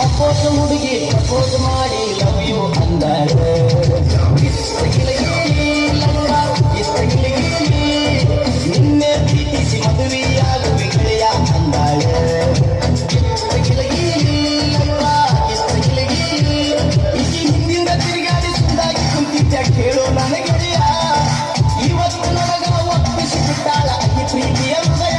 ಅಪ್ಪೋಸ ಹುಡುಗಿ ಪ್ರಪೋಸ್ ಮಾಡಿ love you ಅಂದಾಗ ನಿನ್ನೆ ಪ್ರೀತಿಸಿ ಮದುವೆಯಾಗುವೆ ಗೆಳೆಯ ಅಂದಾಗ ಹಿಂದಿಂದ ತಿರುಗಾಡಿ ಸುಂದಾಗಿ ಕುಂತಿದ್ದ ಕೇಳೋ ನನ್ನ ಗೆಳೆಯ ಇವತ್ತು ನನಗ ಒಪ್ಪಿಸಿ ಬಿಟ್ಟಾಳ ಈ ಪ್ರೀತಿಯ ಹೃದಯ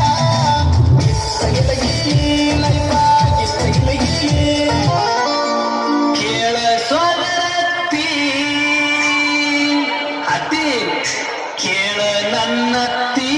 ಕೇಳ ನನ್ನತ್ತಿ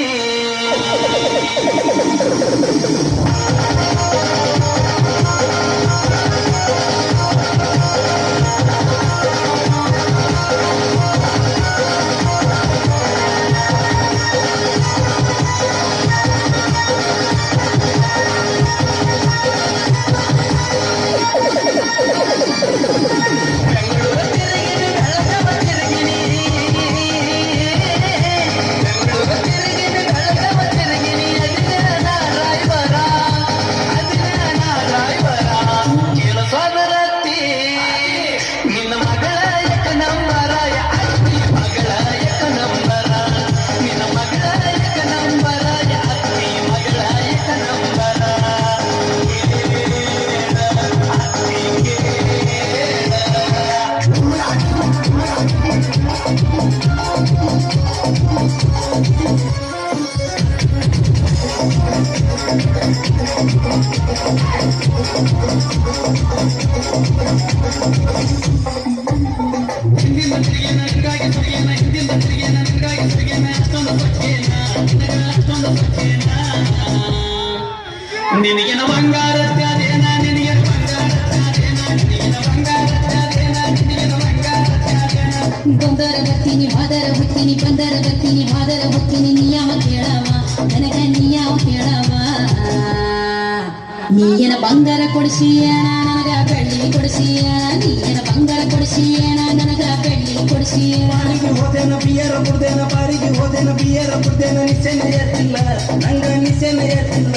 ನಿನಗಿನ ಬಂಗಾರ ಬಂದರ ಬರ್ತೀನಿ ಬಾದರ ಹುತ್ತೀನಿ ಬಂದರ ಬರ್ತೀನಿ ಬಾದರ ಹುತ್ತೀನಿ ನೀಯಾವ ಕೇಳವ ನನಗ ನೀಯಾವ ಕೇಳವ ನೀಯನ ಬಂಗಾರ ಕೊಡಿಸಿಯಣ ನನಗ ಬೆಳ್ಳಿ ಕೊಡಿಸಿಯಣ ನೀಯನ ಬಂಗಾರ ಕೊಡಿಸಿಯಣ ನನಗ ಬೆಳ್ಳಿ ಕೊಡಿಸಿಯಣ ಪಾರಿಗೆ ಹೋದೇನ ಬಿಯರ ಬಿಡ್ದೇನ ಪಾರಿಗೆ ಹೋದೇನ ಬಿಯರ ಬಿಡ್ದೇನ ನಿಶ್ಚಯ ಎತ್ತಿಲ್ಲ ನಂಗ ನಿಶ್ಚಯ ಎತ್ತಿಲ್ಲ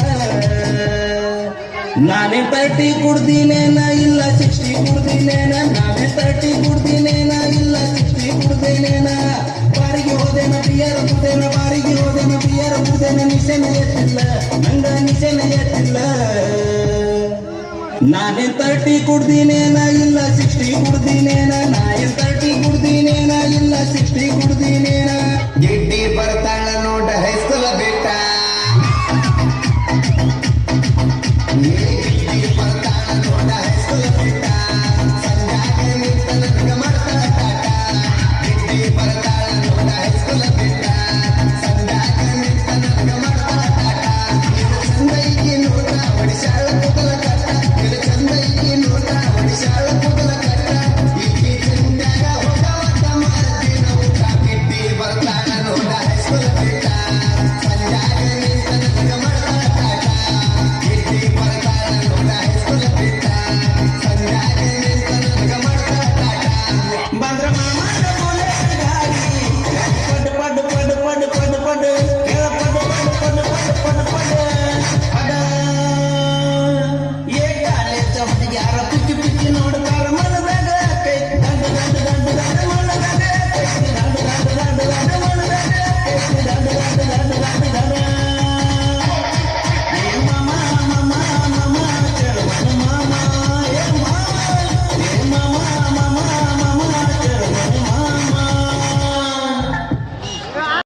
ನಾನೇ 30 ಕುಡ್ದಿನೇನ ಇಲ್ಲ 60 ಕುಡ್ದಿನೇನ ನಾನೇ 30 ಕುಡ್ದಿನೇನ ಇಲ್ಲ 60 ಕುಡ್ದಿನೇನ ಪಾರಿಗೆ ಹೋದೇನ ಬಿಯರ ಬಿಡ್ದೇನ ಪಾರಿಗೆ ಹೋದೇನ ಬಿಯರ ಬಿಡ್ದೇನ ನಿಶ್ಚಯ ಎತ್ತಿಲ್ಲ ನಂಗ ನಿಶ್ಚಯ ಎತ್ತಿಲ್ಲ ನಾನೇ 30 ಕುಡ್ದಿನೇನ ಇಲ್ಲ 60 ಕುಡ್ದಿನೇನ ನಾನೇ 30 ಕುಡ್ದಿನೇನ ಇಲ್ಲ 60 ಕುಡ್ದಿನೇನ ಗಿಡ್ಡಿ ಬರ್ತಾಳ ನೋಡ ಹೈಸ್ಕೂಲ ಬೇಟ ಬರ್ತಾಳ ನೋಡ ಹೈಸ್ಕೂಲ ಬೇಟ ಸಂಜಾಗ ನಿಂತ ನನಗ ಮಾಡ್ತಾಳ ಕಾಟ ಗಿಡ್ಡಿ ಬರ್ತಾಳ ನೋಡ ಹೈಸ್ಕೂಲ ಬೇಟ ಸಂಜಾಗ ನಿಂತ ನನಗ ಮಾಡ್ತಾಳ ಕಾಟ ಚಂದೈಗೆ ನೋಡ ಒಡಿಶಾಳ ಕೂದಲ ಕಟ್ಟ ಚಂದೈಗೆ ನೋಡ ಒಡಿಶಾಳ ಕೂದಲ ಕಟ್ಟ ಇಲ್ಲಿ ಚಂದಾಗ ಹೋಗವತ್ತ ಮಾಡ್ತೀನ ಊಟ ಗಿಡ್ಡಿ ಬರ್ತಾಳ ನೋಡ ಹೈಸ್ಕೂಲ ಬೇಟ ಸಂಜಾಗ ನಿಂತ ನನಗ ಮಾಡ್ತಾಳ ಕಾಟ ಗಿಡ್ಡಿ ಬರ್ತಾಳ ನೋಡ ಹೈಸ್ಕೂಲ ಬೇಟ ಸಂಜಾಗ ನಿಂತ ನನಗ ಮಾಡ್ತಾಳ ಕಾಟ ಬಂದ್ರ